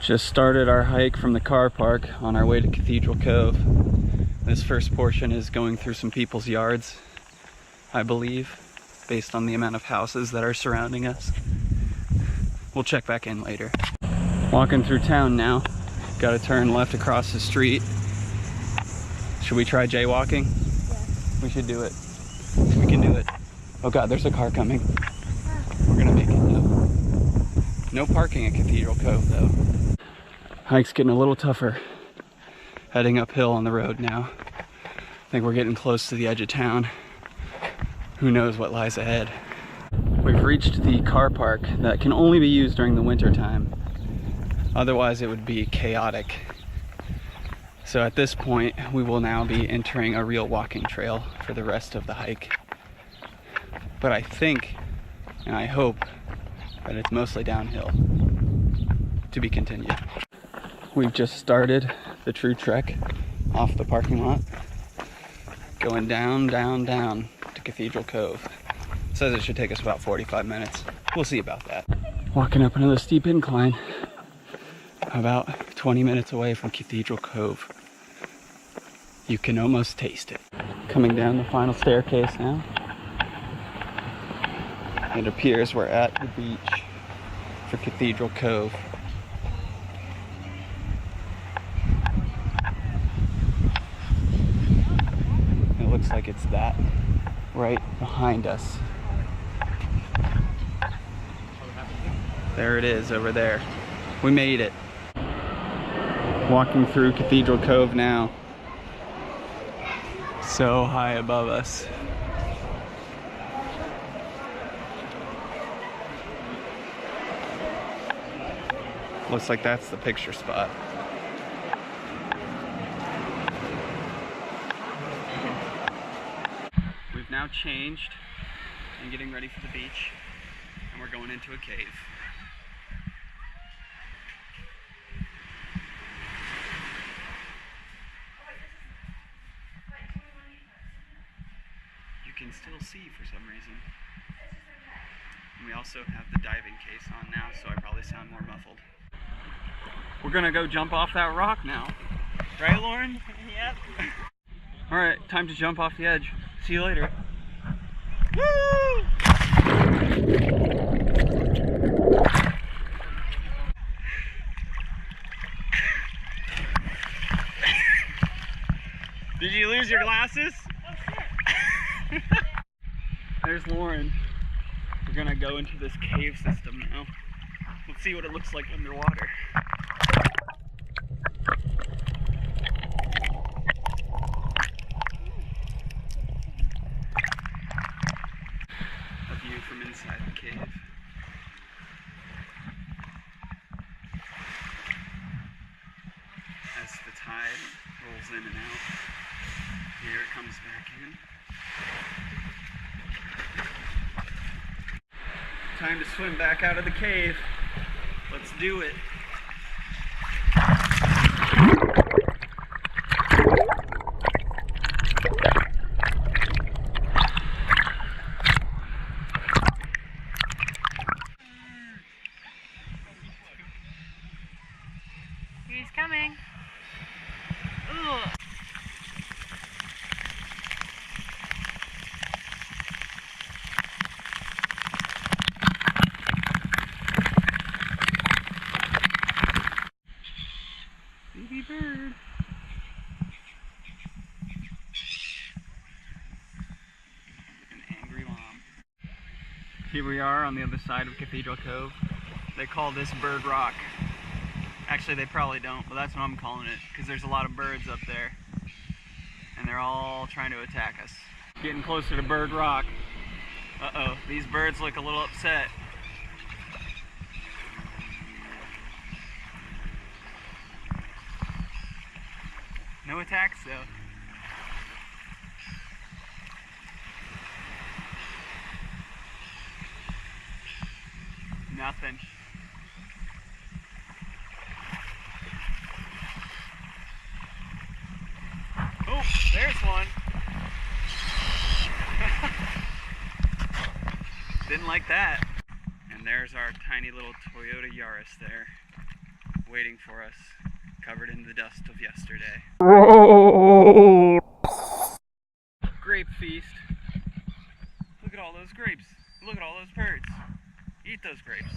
Just started our hike from the car park on our way to Cathedral Cove. This first portion is going through some people's yards, I believe, based on the amount of houses that are surrounding us. We'll check back in later. Walking through town now. Got to turn left across the street. Should we try jaywalking? Yeah. We should do it. We can do it. Oh God, there's a car coming. We're gonna make it though. No parking at Cathedral Cove though. Hike's getting a little tougher. Heading uphill on the road now. I think we're getting close to the edge of town. Who knows what lies ahead. We've reached the car park that can only be used during the winter time. Otherwise it would be chaotic. So at this point, we will now be entering a real walking trail for the rest of the hike. But I think, and I hope, that it's mostly downhill. To be continued. We've just started the true trek off the parking lot. Going down, down, down to Cathedral Cove. It says it should take us about 45 minutes. We'll see about that. Walking up another steep incline. About 20 minutes away from Cathedral Cove. You can almost taste it. Coming down the final staircase now. It appears we're at the beach for Cathedral Cove. It looks like it's that right behind us. There it is over there. We made it. Walking through Cathedral Cove now. So high above us. Looks like that's the picture spot. We've now changed and getting ready for the beach, and we're going into a cave. You can still see for some reason. And we also have the diving case on now, so I probably sound more muffled. We're gonna go jump off that rock now. Right, Lauren? Yep. Alright, time to jump off the edge. See you later. Woo! Did you lose your glasses? Oh, shit. There's Lauren. We're gonna go into this cave system now. Let's see what it looks like underwater. A view from inside the cave. As the tide rolls in and out, here it comes back in. Time to swim back out of the cave. Let's do it. He's coming. Ooh. Baby bird. An angry mom. Here we are on the other side of Cathedral Cove. They call this Bird Rock. Actually, they probably don't, but that's what I'm calling it, because there's a lot of birds up there. And they're all trying to attack us. Getting closer to Bird Rock. Uh-oh, these birds look a little upset. No attacks though. Nothing. Oh, there's one. Didn't like that. And there's our tiny little Toyota Yaris there, waiting for us, covered in the dust of yesterday. Grape feast. Look at all those grapes. Look at all those birds. Eat those grapes.